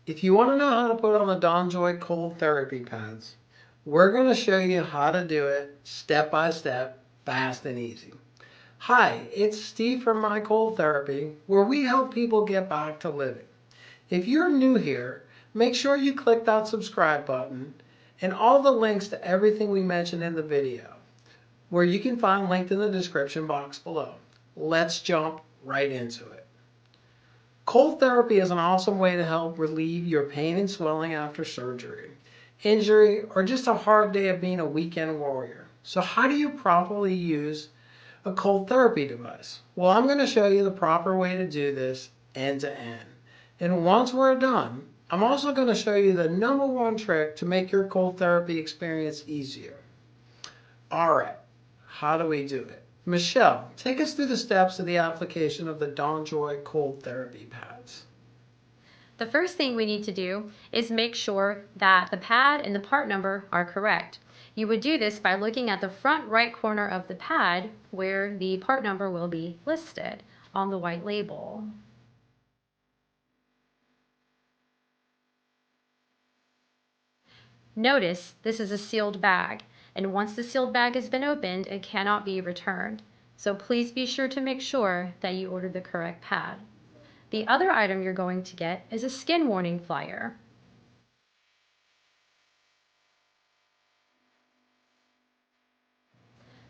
If you want to know how to put on the Donjoy cold therapy pads, we're going to show you how to do it step by step, fast and easy. Hi, it's Steve from My Cold Therapy, where we help people get back to living. If you're new here, make sure you click that subscribe button and all the links to everything we mentioned in the video, where you can find linked in the description box below. Let's jump right into it. Cold therapy is an awesome way to help relieve your pain and swelling after surgery, injury, or just a hard day of being a weekend warrior. So how do you properly use a cold therapy device? Well, I'm going to show you the proper way to do this end to end. And once we're done, I'm also going to show you the #1 trick to make your cold therapy experience easier. All right, how do we do it? Michelle, take us through the steps of the application of the Donjoy cold therapy pads. The first thing we need to do is make sure that the pad and the part number are correct. You would do this by looking at the front right corner of the pad where the part number will be listed on the white label. Notice this is a sealed bag, and once the sealed bag has been opened, it cannot be returned. So please be sure to make sure that you order the correct pad. The other item you're going to get is a skin warning flyer.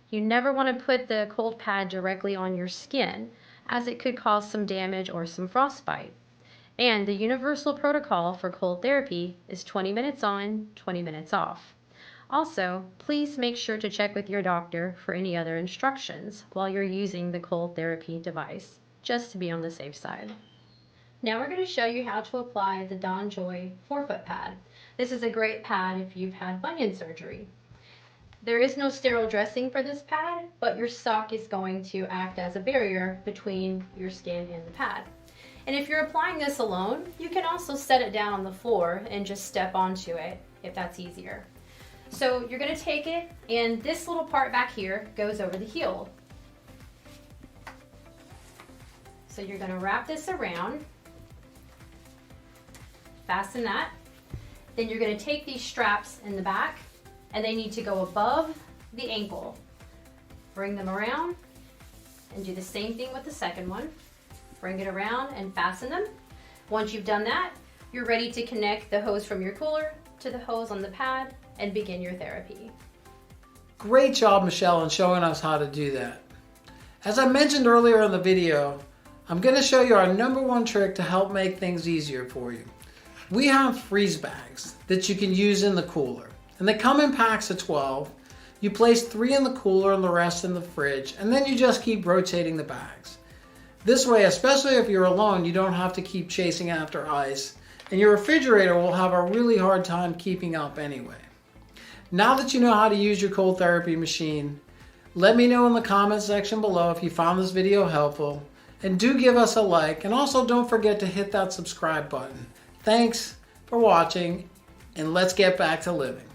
You never want to put the cold pad directly on your skin, as it could cause some damage or some frostbite. And the universal protocol for cold therapy is 20 minutes on, 20 minutes off. Also, please make sure to check with your doctor for any other instructions while you're using the cold therapy device, just to be on the safe side. Now we're going to show you how to apply the Donjoy Forefoot Pad. This is a great pad if you've had bunion surgery. There is no sterile dressing for this pad, but your sock is going to act as a barrier between your skin and the pad. And if you're applying this alone, you can also set it down on the floor and just step onto it if that's easier. So you're going to take it, and this little part back here goes over the heel. So you're going to wrap this around, fasten that. Then you're going to take these straps in the back, and they need to go above the ankle. Bring them around and do the same thing with the second one. Bring it around and fasten them. Once you've done that, you're ready to connect the hose from your cooler to the hose on the pad and begin your therapy. Great job, Michelle, in showing us how to do that. As I mentioned earlier in the video, I'm going to show you our #1 trick to help make things easier for you. We have freeze bags that you can use in the cooler, and they come in packs of 12. You place 3 in the cooler and the rest in the fridge, and then you just keep rotating the bags. This way, especially if you're alone, you don't have to keep chasing after ice, and your refrigerator will have a really hard time keeping up anyway. Now that you know how to use your cold therapy machine, let me know in the comments section below if you found this video helpful, and do give us a like, and also don't forget to hit that subscribe button. Thanks for watching, and let's get back to living.